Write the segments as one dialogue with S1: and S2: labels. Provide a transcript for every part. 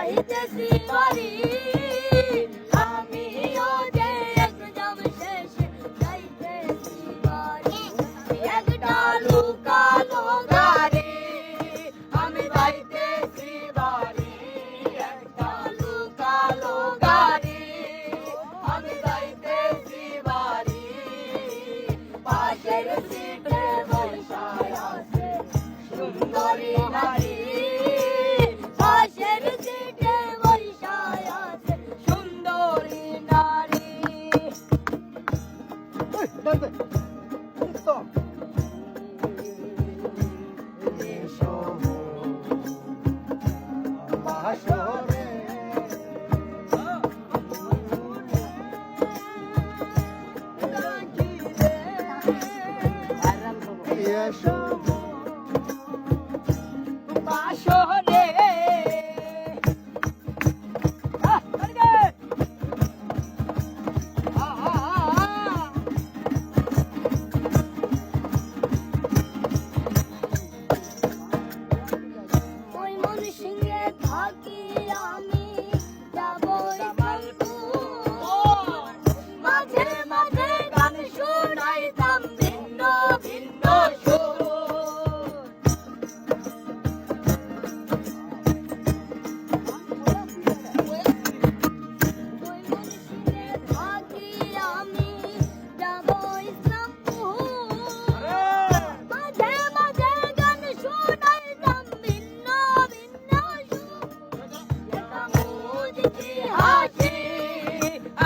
S1: যাইতেছি বাড়ি আমিও যে একদম শেষে যাইতেছি বাড়ি একটা লুকালো গাড়ি আমি যাইতেছি বাড়ি একটা লুকালো গাড়ি আমি যাইতেছি বাড়ি পাশের সিটে বসা আছে সুন্দরী নারী পাশের সিটে বসা আছে সুন্দরী নারী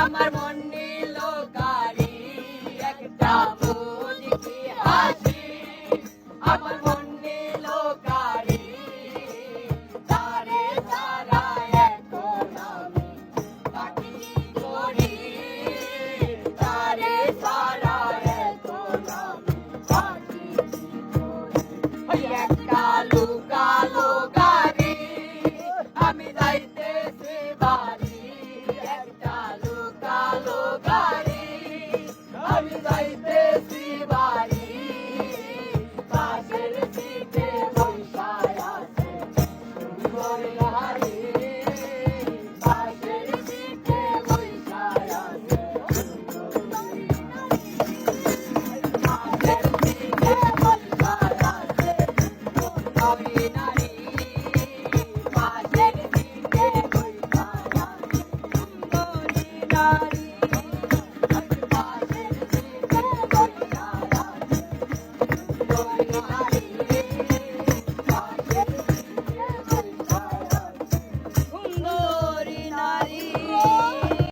S1: আমার মন নিল গাড়ি একটা মুচকি হাসি আমার মন নিল গাড়ি তারে তারা এখন আমি তাকে করি তারে তারা এখন আমি তাকে করি একটা লুকালো গাড়ি আমি যাইতেছি বাড়ি